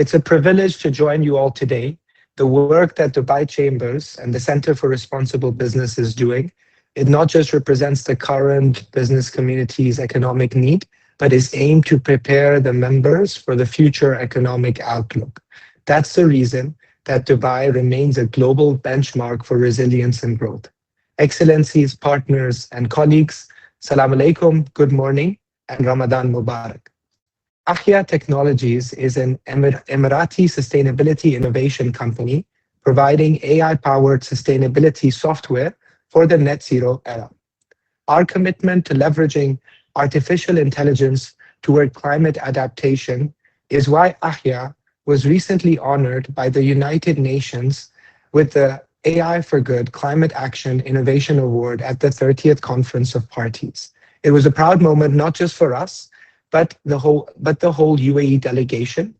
It's a privilege to join you all today. The work that Dubai Chambers and the Center for Responsible Business is doing, it not just represents the current business community's economic need, but is aimed to prepare the members for the future economic outlook. That's the reason that Dubai remains a global benchmark for resilience and growth. Excellencies, partners, and colleagues, Assalamu alaikum, good morning, and Ramadan Mubarak. Ahya Technologies is an Emirati sustainability innovation company providing AI-powered sustainability software for the net zero era. Our commitment to leveraging artificial intelligence toward climate adaptation is why Ahya was recently honored by the United Nations with the AI for Good Climate Action Innovation Award at the 30th Conference of Parties. It was a proud moment not just for us, but the whole UAE delegation.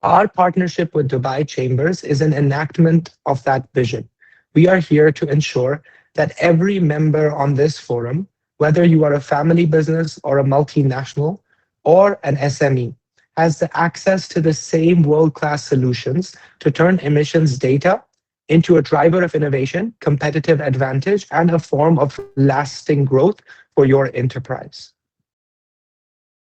Our partnership with Dubai Chambers is an enactment of that vision. We are here to ensure that every member on this forum, whether you are a family business or a multinational or an SME, has the access to the same world-class solutions to turn emissions data into a driver of innovation, competitive advantage, and a form of lasting growth for your enterprise.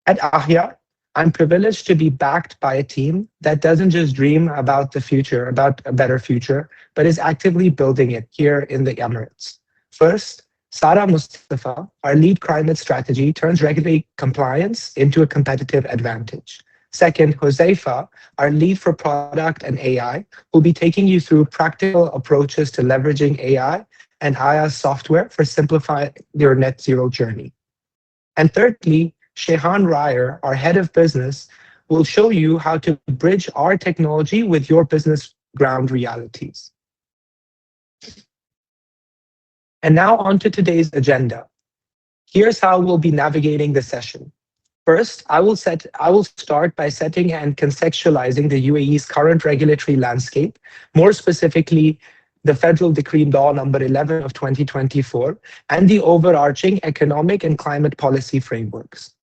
At Ahya, I'm privileged to be backed by a team that doesn't just dream about the future, about a better future, but is actively building it here in the Emirates. First, Sara Mustafa, our lead climate strategy, turns regulatory compliance into a competitive advantage. Second, Huzaifa, our lead for product and AI, will be taking you through practical approaches to leveraging AI and Ahya's software for simplifying your net zero journey. And thirdly, Shehan Ryer, our head of business, will show you how to bridge our technology with your business ground realities. And now on to today's agenda. Here's how we'll be navigating the session. First, I will start by setting and contextualizing the UAE's current regulatory landscape, more specifically, the Federal Decree Law number 11 of 2024, and the overarching economic and climate policy frameworks.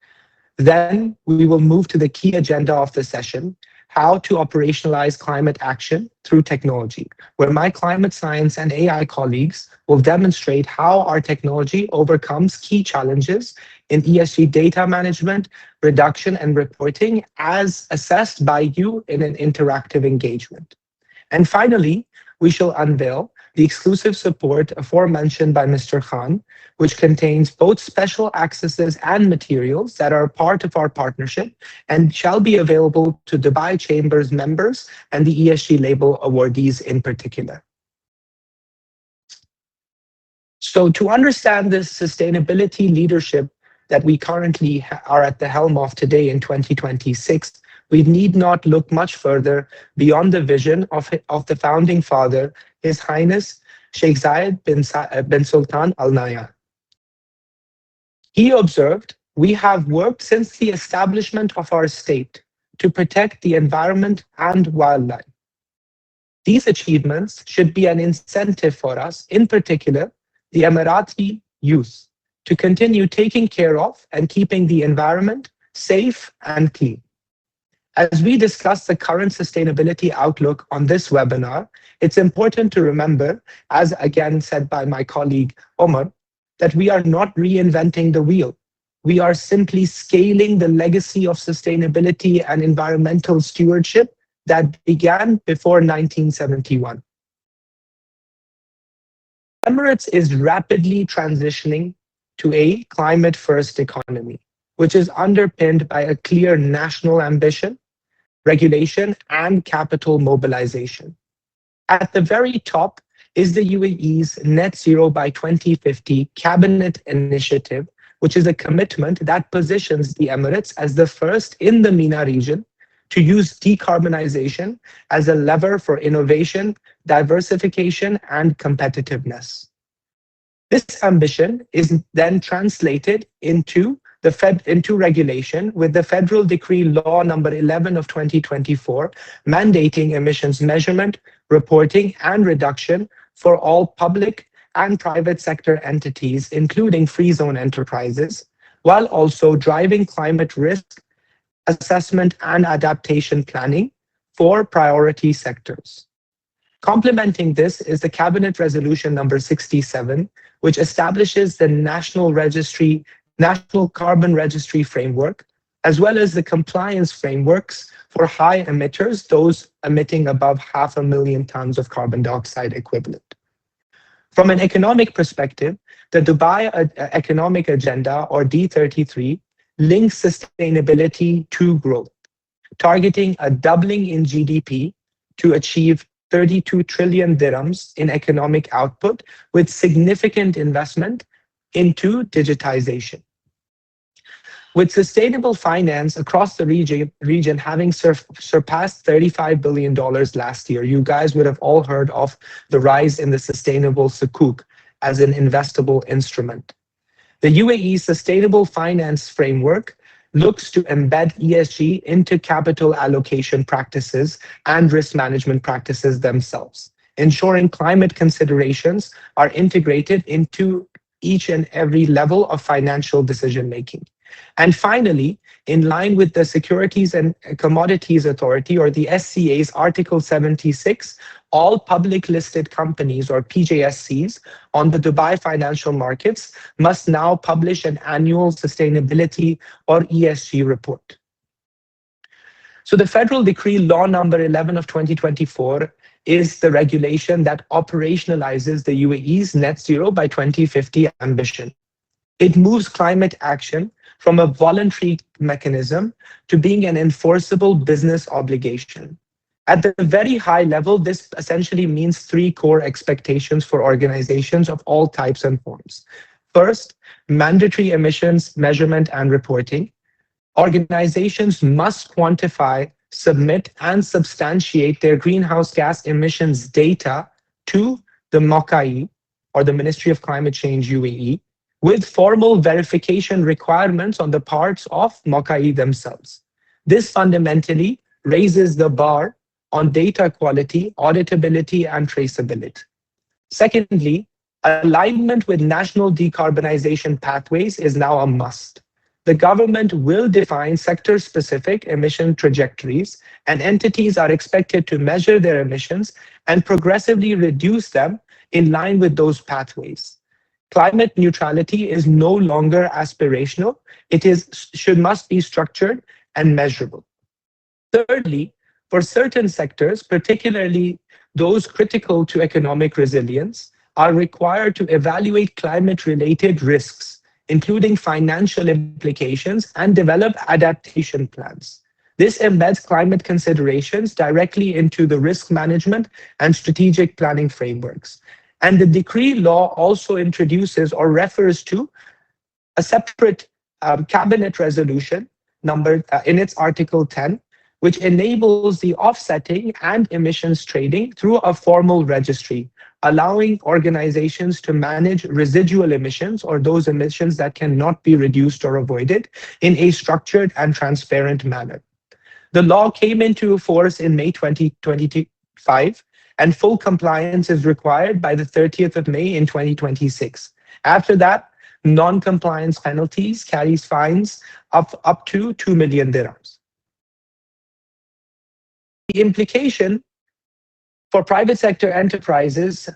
Then we will move to the key agenda of the session, how to operationalize climate action through technology, where my climate science and AI colleagues will demonstrate how our technology overcomes key challenges in ESG data management, reduction, and reporting as assessed by you in an interactive engagement. And finally, we shall unveil the exclusive support aforementioned by Mr. Khan, which contains both special accesses and materials that are part of our partnership and shall be available to Dubai Chambers members and the ESG label awardees in particular. So to understand this sustainability leadership that we currently are at the helm of today in 2026, we need not look much further beyond the vision of the founding father, His Highness Sheikh Zayed bin Sultan Al Nahyan. He observed, "We have worked since the establishment of our state to protect the environment and wildlife. These achievements should be an incentive for us, in particular, the Emirati youth, to continue taking care of and keeping the environment safe and clean." As we discuss the current sustainability outlook on this webinar, it's important to remember, as again said by my colleague Omar, that we are not reinventing the wheel. We are simply scaling the legacy of sustainability and environmental stewardship that began before 1971. Emirates is rapidly transitioning to a climate-first economy, which is underpinned by a clear national ambition, regulation, and capital mobilization. At the very top is the UAE's Net Zero by 2050 Cabinet Initiative, which is a commitment that positions the Emirates as the first in the MENA region to use decarbonization as a lever for innovation, diversification, and competitiveness. This ambition is then translated into regulation with the Federal Decree Law number 11 of 2024, mandating emissions measurement, reporting, and reduction for all public and private sector entities, including free zone enterprises, while also driving climate risk assessment and adaptation planning 4 priority sectors. Complementing this is the Cabinet Resolution number 67, which establishes the National Carbon Registry Framework, as well as the compliance frameworks for high emitters, those emitting above 500,000 tons of carbon dioxide equivalent. From an economic perspective, the Dubai Economic Agenda, or D33, links sustainability to growth, targeting a doubling in GDP to achieve 32 trillion dirhams in economic output, with significant investment into digitization. With sustainable finance across the region having surpassed $35 billion last year, you guys would have all heard of the rise in the sustainable sukuk as an investable instrument. The UAE Sustainable Finance Framework looks to embed ESG into capital allocation practices and risk management practices themselves, ensuring climate considerations are integrated into each and every level of financial decision-making. And finally, in line with the Securities and Commodities Authority, or the SCA's Article 76, all public listed companies, or PJSCs, on the Dubai financial markets must now publish an annual sustainability or ESG report. So the Federal Decree Law number 11 of 2024 is the regulation that operationalizes the UAE's net zero by 2050 ambition. It moves climate action from a voluntary mechanism to being an enforceable business obligation. At the very high level, this essentially means 3 core expectations for organizations of all types and forms. First, mandatory emissions measurement and reporting. Organizations must quantify, submit, and substantiate their greenhouse gas emissions data to the 𝘱𝘍𝘍𝘗, or the Ministry of Climate Change UAE, with formal verification requirements on the parts of 𝘱𝘍𝘍𝘗 themselves. This fundamentally raises the bar on data quality, auditability, and traceability. Secondly, alignment with national decarbonization pathways is now a must. The government will define sector-specific emission trajectories, and entities are expected to measure their emissions and progressively reduce them in line with those pathways. Climate neutrality is no longer aspirational. It must be structured and measurable. Thirdly, for certain sectors, particularly those critical to economic resilience, are required to evaluate climate-related risks, including financial implications, and develop adaptation plans. This embeds climate considerations directly into the risk management and strategic planning frameworks. And the decree law also introduces or refers to a separate cabinet resolution number in its Article 10, which enables the offsetting and emissions trading through a formal registry, allowing organizations to manage residual emissions, or those emissions that cannot be reduced or avoided, in a structured and transparent manner. The law came into force in May 2025, and full compliance is required by the 30th of May in 2026. After that, non-compliance penalties carries fines of up to 2 million dirhams. The implication for private sector enterprises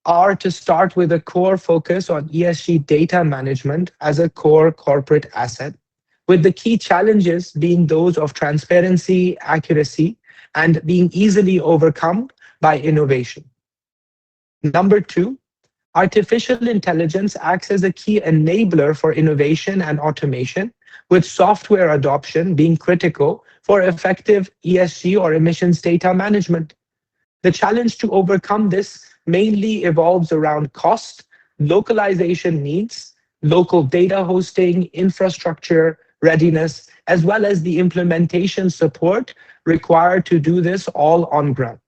are to start with a core focus on ESG data management as a core corporate asset, with the key challenges being those of transparency, accuracy, and being easily overcome by innovation. Number 2, artificial intelligence acts as a key enabler for innovation and automation, with software adoption being critical for effective ESG or emissions data management. The challenge to overcome this mainly evolves around cost, localization needs, local data hosting, infrastructure readiness, as well as the implementation support required to do this all on ground.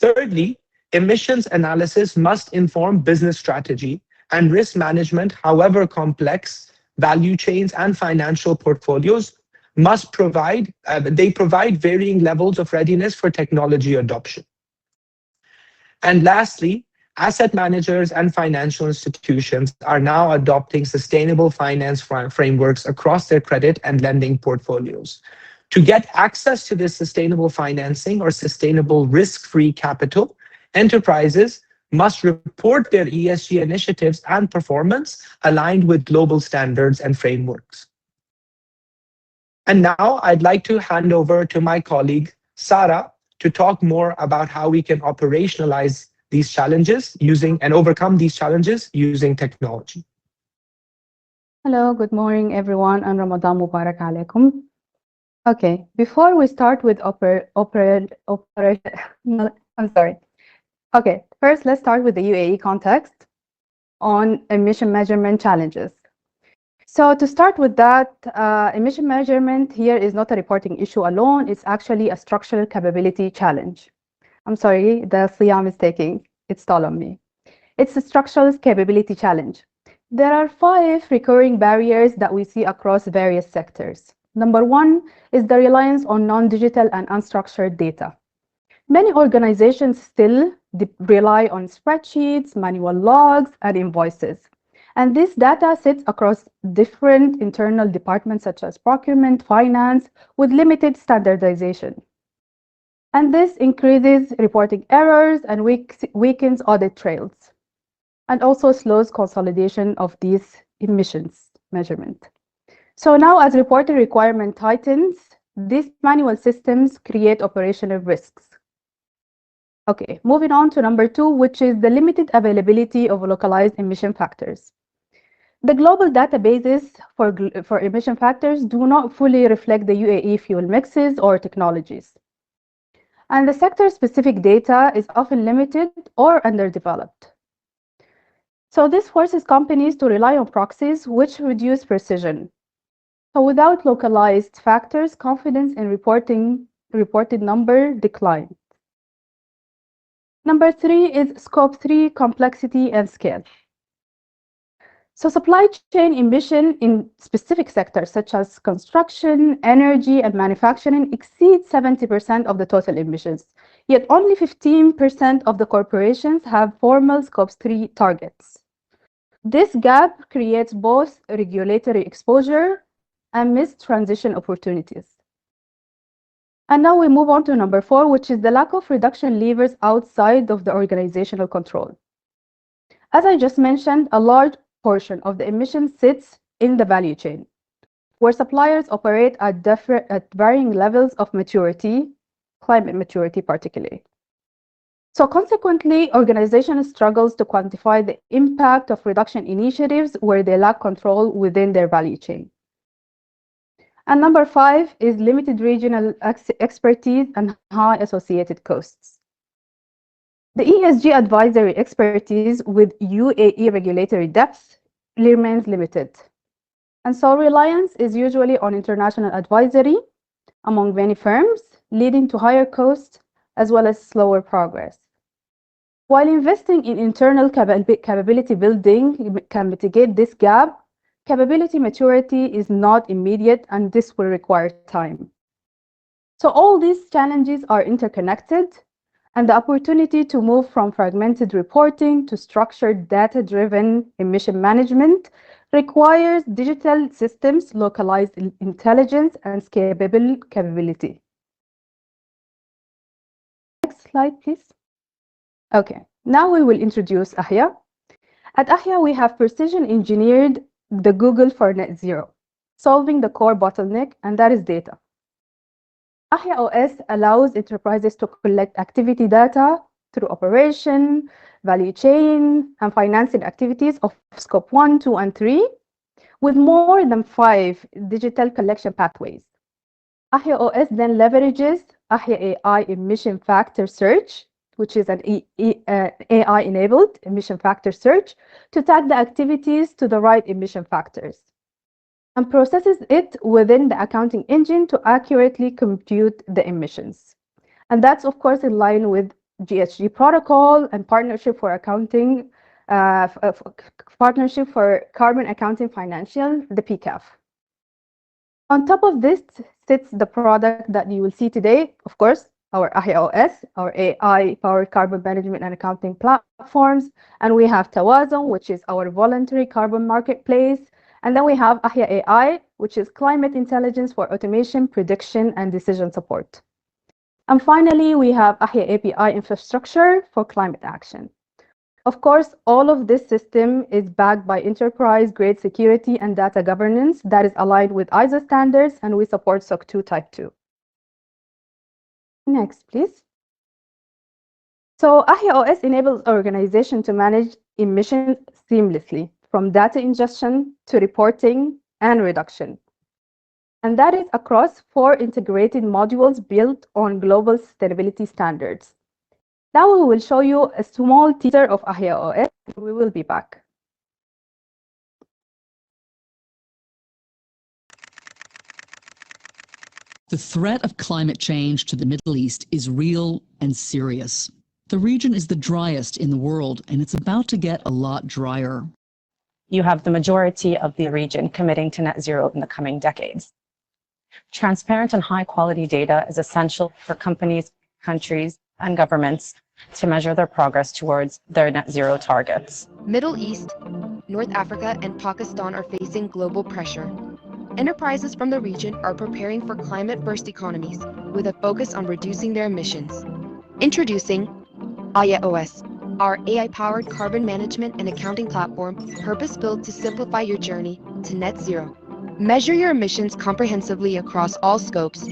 Thirdly, emissions analysis must inform business strategy and risk management, however complex value chains and financial portfolios must provide varying levels of readiness for technology adoption. And lastly, asset managers and financial institutions are now adopting sustainable finance frameworks across their credit and lending portfolios. To get access to this sustainable financing or sustainable risk-free capital, enterprises must report their ESG initiatives and performance aligned with global standards and frameworks. And now I'd like to hand over to my colleague, Sarah, to talk more about how we can operationalize these challenges using and overcome these challenges using technology. Hello, good morning everyone, and Ramadan Mubarak alaikum. Okay, before we start with no, I'm sorry. Okay, first let's start with the UAE context on emission measurement challenges. So to start with that, emission measurement here is not a reporting issue alone, it's actually a structural capability challenge. I'm sorry, the Siyam is taking its toll on me. It's a structural capability challenge. There are 5 recurring barriers that we see across various sectors. Number 1 is the reliance on non-digital and unstructured data. Many organizations still rely on spreadsheets, manual logs, and invoices. And this data sits across different internal departments such as procurement, finance, with limited standardization. And this increases reporting errors and weakens audit trails, and also slows consolidation of these emissions measurement. So now as reporting requirement tightens, these manual systems create operational risks. Okay, moving on to number 2, which is the limited availability of localized emission factors. The global databases for emission factors do not fully reflect the UAE fuel mixes or technologies. And the sector-specific data is often limited or underdeveloped. So this forces companies to rely on proxies, which reduce precision. So without localized factors, confidence in reported number declines. Number 3 is scope 3 complexity and scale. So supply chain emission in specific sectors such as construction, energy, and manufacturing exceeds 70% of the total emissions. Yet only 15% of the corporations have formal scope 3 targets. This gap creates both regulatory exposure and missed transition opportunities. And now we move on to number 4, which is the lack of reduction levers outside of the organizational control. As I just mentioned, a large portion of the emissions sits in the value chain, where suppliers operate at varying levels of maturity, climate maturity particularly. So consequently, organizations struggle to quantify the impact of reduction initiatives where they lack control within their value chain. And number 5 is limited regional expertise and high associated costs. The ESG advisory expertise with UAE regulatory depth remains limited. And so reliance is usually on international advisory among many firms, leading to higher costs as well as slower progress. While investing in internal capability building can mitigate this gap, capability maturity is not immediate, and this will require time. So all these challenges are interconnected, and the opportunity to move from fragmented reporting to structured data-driven emission management requires digital systems, localized intelligence, and scalable capability. Next slide, please. Okay, now we will introduce Ahya. At Ahya, we have precision engineered the Google for net zero, solving the core bottleneck, and that is data. AhyaOS allows enterprises to collect activity data through operation, value chain, and financing activities of scope 1, 2, and 3, with more than 5 digital collection pathways. AhyaOS then leverages Ahya AI emission factor search, which is an AI-enabled emission factor search, to tag the activities to the right emission factors, and processes it within the accounting engine to accurately compute the emissions. And that's, of course, in line with GHG protocol and partnership for accounting, partnership for carbon accounting financial, the PCAF. On top of this sits the product that you will see today, of course, our AhyaOS, our AI-powered carbon management and accounting platforms, and we have Tawazun, which is our voluntary carbon marketplace, And then we have Ahya AI, which is climate intelligence for automation, prediction, and decision support. And finally, we have Ahya API infrastructure for climate action. Of course, all of this system is backed by enterprise-grade security and data governance that is aligned with ISO standards, and we support SOC 2 Type 2. Next, please. So AhyaOS enables organizations to manage emissions seamlessly, from data ingestion to reporting and reduction. And that is across 4 integrated modules built on global sustainability standards. Now we will show you a small teaser of AhyaOS. We will be back. The threat of climate change to the Middle East is real and serious. The region is the driest in the world, and it's about to get a lot drier. You have the majority of the region committing to net zero in the coming decades. Transparent and high-quality data is essential for companies, countries, and governments to measure their progress towards their net zero targets. Middle East, North Africa, and Pakistan are facing global pressure. Enterprises from the region are preparing for climate-first economies with a focus on reducing their emissions. Introducing AhyaOS, our AI-powered carbon management and accounting platform, purpose-built to simplify your journey to net zero. Measure your emissions comprehensively across all scopes,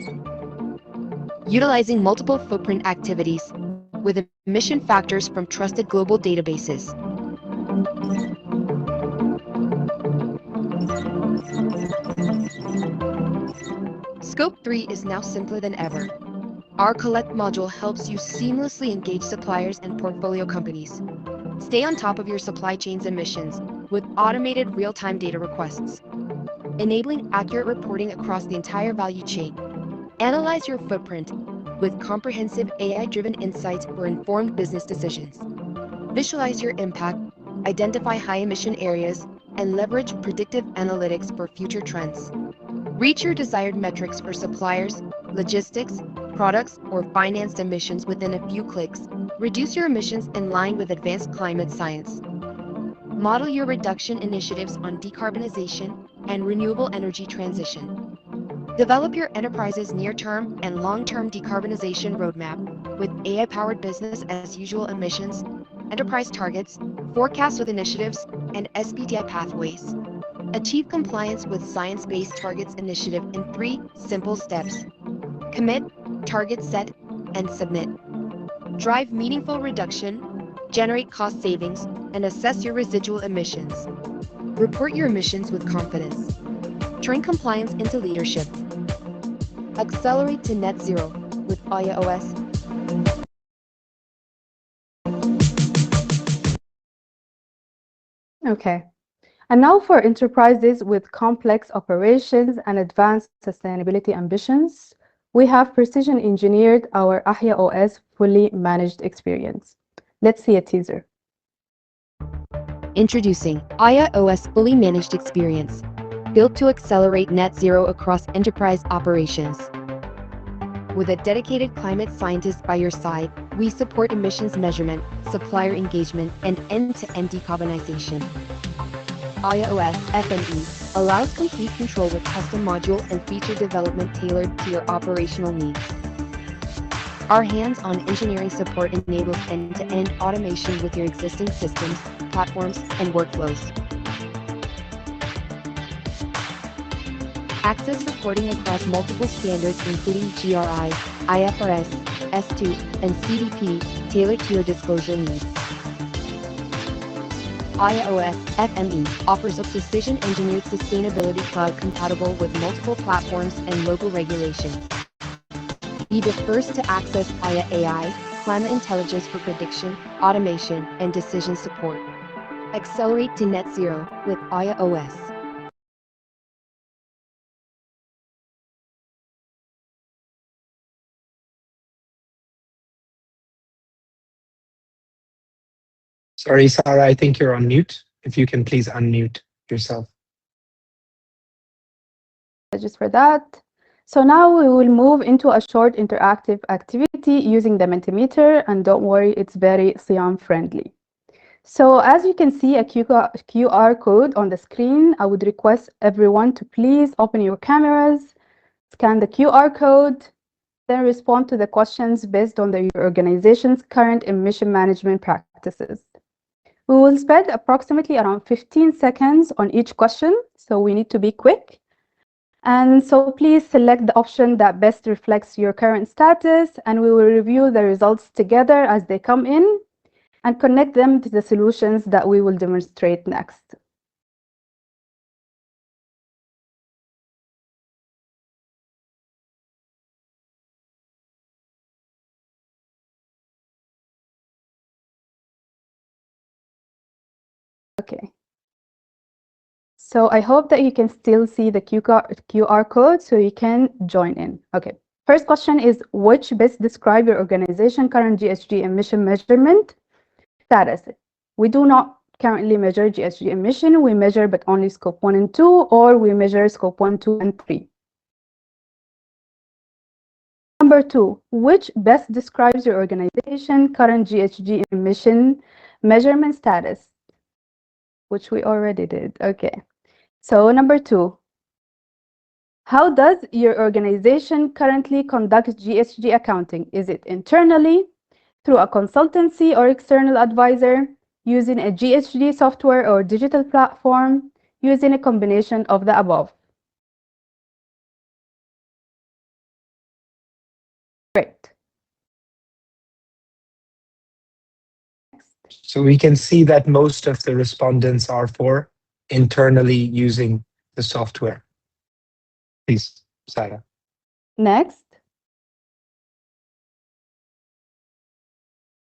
utilizing multiple footprint activities with emission factors from trusted global databases. Scope 3 is now simpler than ever. Our Collect module helps you seamlessly engage suppliers and portfolio companies. Stay on top of your supply chain's emissions with automated real-time data requests, enabling accurate reporting across the entire value chain. Analyze your footprint with comprehensive AI-driven insights for informed business decisions. Visualize your impact, identify high-emission areas, and leverage predictive analytics for future trends. Reach your desired metrics for suppliers, logistics, products, or financed emissions within a few clicks. Reduce your emissions in line with advanced climate science. Model your reduction initiatives on decarbonization and renewable energy transition. Develop your enterprise's near-term and long-term decarbonization roadmap with AI-powered business as usual emissions, enterprise targets, forecasts with initiatives, and SBTi pathways. Achieve compliance with Science-Based Targets Initiative in 3 simple steps. Commit, target set, and submit. Drive meaningful reduction, generate cost savings, and assess your residual emissions. Report your emissions with confidence. Turn compliance into leadership. Accelerate to net zero with AhyaOS. Okay. And now for enterprises with complex operations and advanced sustainability ambitions, we have precision engineered our AhyaOS fully managed experience. Let's see a teaser. Introducing AhyaOS Fully Managed Experience, built to accelerate net zero across enterprise operations. With a dedicated climate scientist by your side, we support emissions measurement, supplier engagement, and end-to-end decarbonization. AhyaOS FME allows complete control with custom module and feature development tailored to your operational needs. Our hands-on engineering support enables end-to-end automation with your existing systems, platforms, and workflows. Access reporting across multiple standards including GRI, IFRS, S2, and CDP, tailored to your disclosure needs. AhyaOS FME offers a precision-engineered sustainability cloud compatible with multiple platforms and local regulations. Be the first to access Ahya AI, climate intelligence for prediction, automation, and decision support. Accelerate to net zero with AhyaOS. Sorry, Sarah, I think you're on mute. If you can please unmute yourself. Just for that. So now we will move into a short interactive activity using the Mentimeter, and don't worry, it's very Siam friendly. So as you can see a QR code on the screen, I would request everyone to please open your cameras, scan the QR code, then respond to the questions based on your organization's current emission management practices. We will spend approximately around 15 seconds on each question, so we need to be quick. And so please select the option that best reflects your current status, and we will review the results together as they come in and connect them to the solutions that we will demonstrate next. Okay. So I hope that you can still see the QR code so you can join in. Okay. First question is, which best describe your organization current GHG emission measurement status? We do not currently measure GHG emission. We measure but only scope 1 and 2, or we measure scope 1, 2, and 3. Number 2, which best describes your organization current GHG emission measurement status? Which we already did. Okay. So number 2, how does your organization currently conduct GHG accounting? Is it internally, through a consultancy or external advisor, using a GHG software or digital platform, using a combination of the above? Great. So we can see that most of the respondents are for internally using the software. Please, Sarah. Next.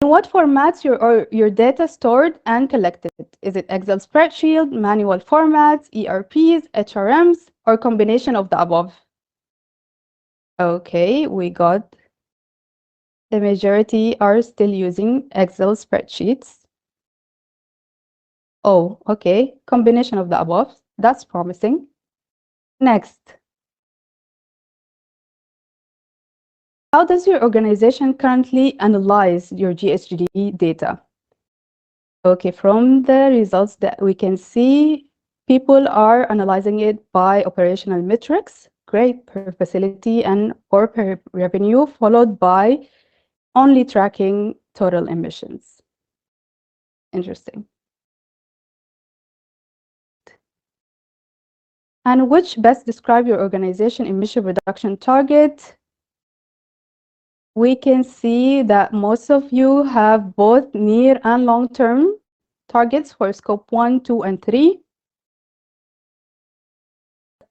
In what formats your data stored and collected? Is it Excel spreadsheet, manual formats, ERPs, HRMs, or combination of the above? Okay, we got the majority are still using Excel spreadsheets. Oh, okay, combination of the above. That's promising. Next. How does your organization currently analyze your GHG data? Okay, from the results that we can see, people are analyzing it by operational metrics, great, per facility and or per revenue, followed by only tracking total emissions. Interesting. And which best describe your organization emission reduction target? We can see that most of you have both near and long-term targets for scope 1, 2, and 3.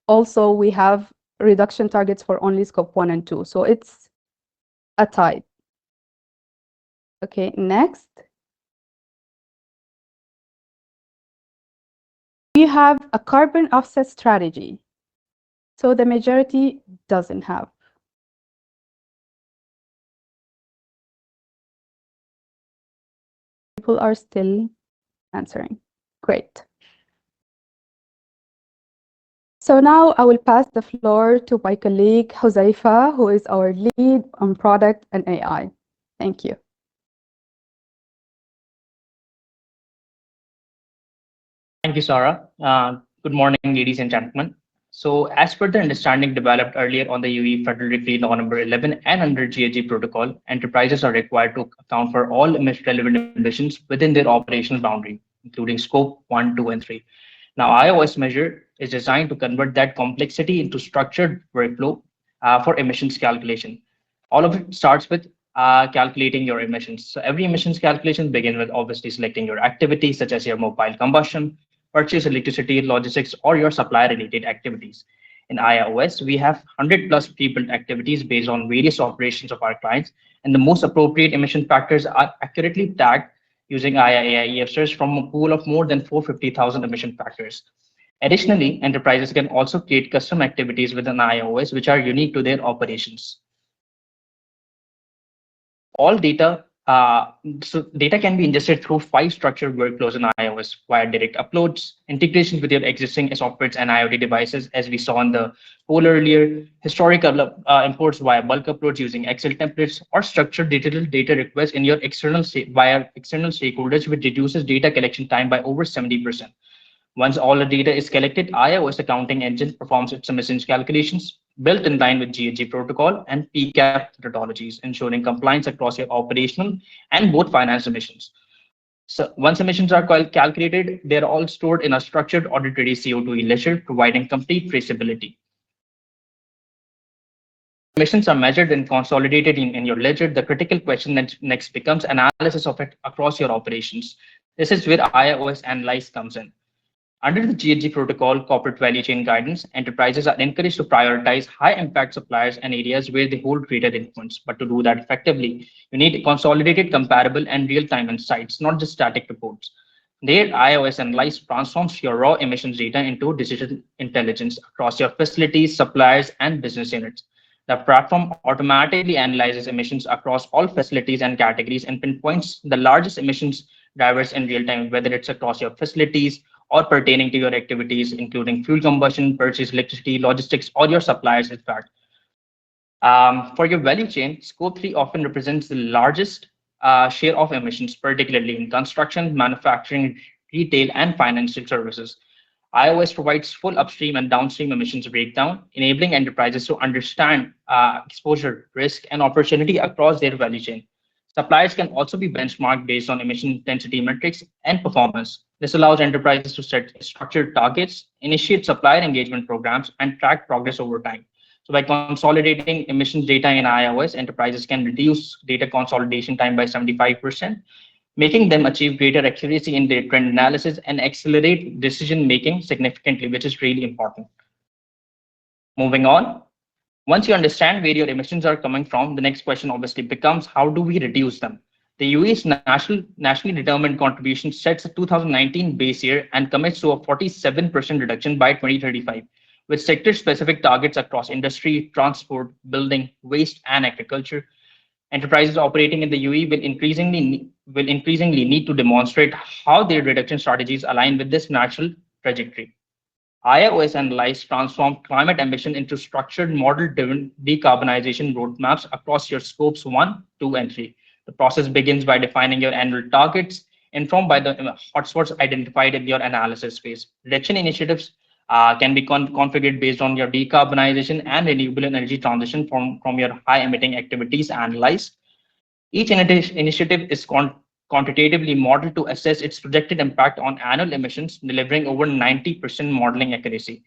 Also, we have reduction targets for only scope 1 and 2. So it's a tie. Okay, next. We have a carbon offset strategy. So the majority doesn't have. People are still answering. Great. So now I will pass the floor to my colleague Huzaifa, who is our lead on product and AI. Thank you. Thank you, Sarah. Good morning, ladies and gentlemen. So as per the understanding developed earlier on the UE Federal Decree Law number 11 and under GHG protocol, enterprises are required to account for all relevant emissions within their operational boundary, including scope 1, 2, and 3. Now, AhyaOS measure is designed to convert that complexity into structured workflow for emissions calculation. All of it starts with calculating your emissions. So every emissions calculation begins with obviously selecting your activity, such as your mobile combustion, purchase electricity, logistics, or your supply-related activities. In AhyaOS, we have 100+ pre-built activities based on various operations of our clients, and the most appropriate emission factors are accurately tagged using AI search from a pool of more than 450,000 emission factors. Additionally, enterprises can also create custom activities within AhyaOS which are unique to their operations. All data Uh, so data can be ingested through 5 structured workflows in iOS via direct uploads, integrations with your existing softwares and IoT devices, as we saw in the poll earlier, historical imports via bulk uploads using Excel templates, or structured digital data requests in your via external stakeholders, which reduces data collection time by over 70%. Once all the data is collected, iOS accounting engine performs its emissions calculations built in line with 𝘱𝘕 protocol and PCAP methodologies, ensuring compliance across your operational and both finance emissions. So once emissions are calculated, they're all stored in a structured audit-ready CO2e ledger, providing complete traceability. Emissions are measured and consolidated in your ledger. The critical question next becomes analysis of it across your operations. This is where AhyaOS Analyze comes in. Under the 𝘱𝘕 protocol corporate value chain guidance, enterprises are encouraged to prioritize high impact suppliers and areas where they hold greater influence. But to do that effectively, you need consolidated, comparable, and real-time insights, not just static reports. There, iOS Analyze transforms your raw emissions data into digital intelligence across your facilities, suppliers, and business units. The platform automatically analyzes emissions across all facilities and categories and pinpoints the largest emissions drivers in real time, whether it's across your facilities or pertaining to your activities, including fuel combustion, purchase electricity, logistics, or your suppliers, in fact. For your value chain, Scope 3 often represents the largest share of emissions, particularly in construction, manufacturing, retail, and financial services. iOS provides full upstream and downstream emissions breakdown, enabling enterprises to understand exposure, risk, and opportunity across their value chain. Suppliers can also be benchmarked based on emission intensity metrics and performance. This allows enterprises to set structured targets, initiate supplier engagement programs, and track progress over time. So by consolidating emissions data in iOS, enterprises can reduce data consolidation time by 75%, making them achieve greater accuracy in their trend analysis and accelerate decision making significantly, which is really important. Moving on, once you understand where your emissions are coming from, the next question obviously becomes how do we reduce them? The UAE's nationally determined contribution sets a 2019 base year and commits to a 47% reduction by 2035, with sector-specific targets across industry, transport, building, waste, and agriculture. Enterprises operating in the UAE will increasingly need to demonstrate how their reduction strategies align with this natural trajectory. iOS Analyze transform climate ambition into structured model-driven decarbonization roadmaps across your scopes 1, 2, and 3. The process begins by defining your annual targets, informed by the hotspots identified in your analysis phase. Reduction initiatives can be configured based on your decarbonization and renewable energy transition from your high-emitting activities analyzed. Each initiative is quantitatively modeled to assess its projected impact on annual emissions, delivering over 90% modeling accuracy.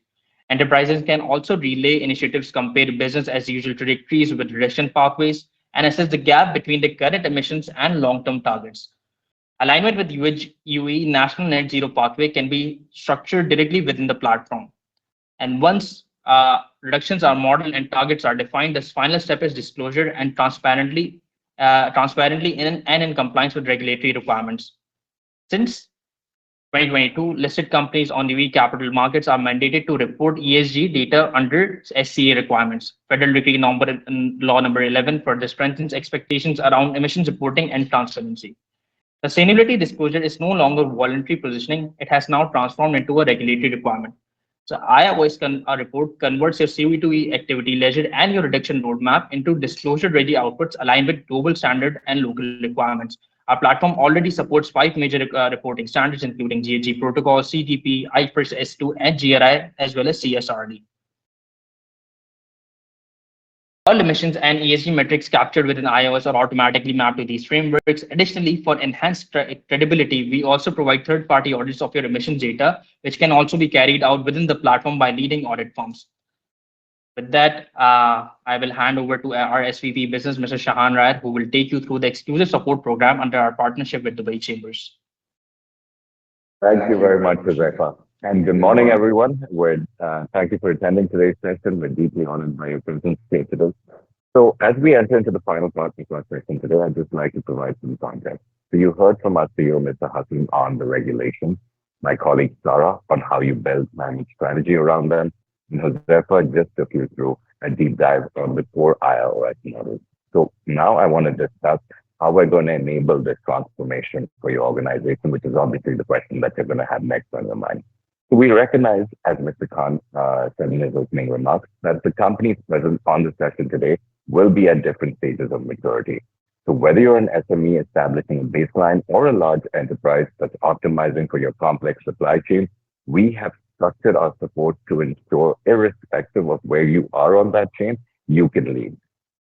Enterprises can also relay initiatives, compare business as usual trajectories with reduction pathways, and assess the gap between the current emissions and long-term targets. Alignment with UAE National Net Zero Pathway can be structured directly within the platform. And once reductions are modeled and targets are defined, the final step is disclosure and transparently in compliance with regulatory requirements. Since 2022, listed companies on the UAE capital markets are mandated to report ESG data under SCA requirements. Federal Decree Law number 11 further strengthens expectations around emissions reporting and transparency. Sustainability disclosure is no longer voluntary positioning, it has now transformed into a regulatory requirement. So iOS report converts your CO2e activity ledger and your reduction roadmap into disclosure-ready outputs aligned with global standard and local requirements. Our platform already supports 5 major reporting standards, including 𝘱𝘕 protocol, CDP, IFRS S2, and GRI, as well as CSRD. All emissions and ESG metrics captured within iOS are automatically mapped to these frameworks. Additionally, for enhanced credibility, we also provide third-party audits of your emissions data, which can also be carried out within the platform by leading audit firms. With that, I will hand over to our SVP Business, Mr. Shahan Rayat, who will take you through the exclusive support program under our partnership with Dubai Chambers. Thank you very much, Huzaifa. And good morning, everyone. Thank you for attending today's session. We're deeply honored by your presence here today. So as we enter into the final part of our session today, I'd just like to provide some context. So you heard from our CEO, Mr. Hakim, on the regulations, my colleague Sarah on how you build manage strategy around them, and Huzaifa just took you through a deep dive on the core AhyaOS model. So now I want to discuss how we're going to enable this transformation for your organization, which is obviously the question that you're going to have next on your mind. So we recognize, as Mr. Khan said in his opening remarks, that the companies present on the session today will be at different stages of maturity. So whether you're an SME establishing a baseline or a large enterprise that's optimizing for your complex supply chain, we have structured our support to ensure, irrespective of where you are on that chain, you can lead.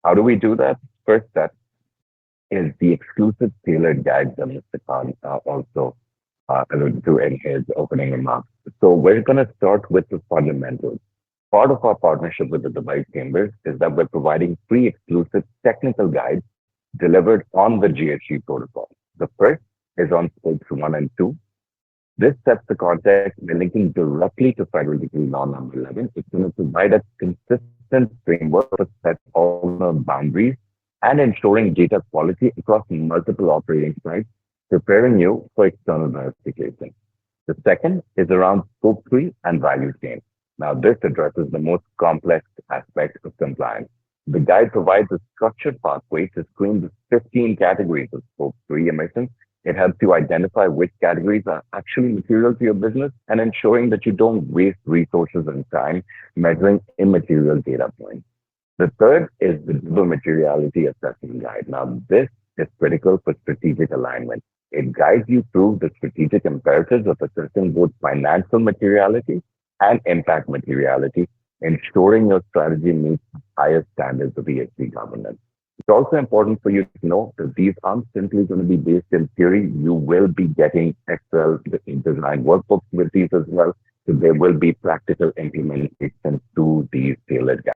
How do we do that? First step is the exclusive tailored guide that Mr. Khan also alluded to in his opening remarks. So we're going to start with the fundamentals. Part of our partnership with the Dubai Chambers is that we're providing free exclusive technical guides delivered on the GHG protocol. The first is on scopes 1 and 2. This sets the context by linking directly to Federal Decree Law number 11. It's going to provide a consistent framework to set all the boundaries and ensuring data quality across multiple operating sites, preparing you for external verification. The second is around scope 3 and value chain. Now, this addresses the most complex aspect of compliance. The guide provides a structured pathway to screen the 15 categories of scope 3 emissions. It helps you identify which categories are actually material to your business and ensuring that you don't waste resources and time measuring immaterial data points. The third is the double materiality assessment guide. Now, this is critical for strategic alignment. It guides you through the strategic imperatives of assessing both financial materiality and impact materiality, ensuring your strategy meets higher standards of ESG governance. It's also important for you to know that these aren't simply going to be based in theory. You will be getting Excel design workbooks with these as well. So there will be practical implementation to these tailored guides.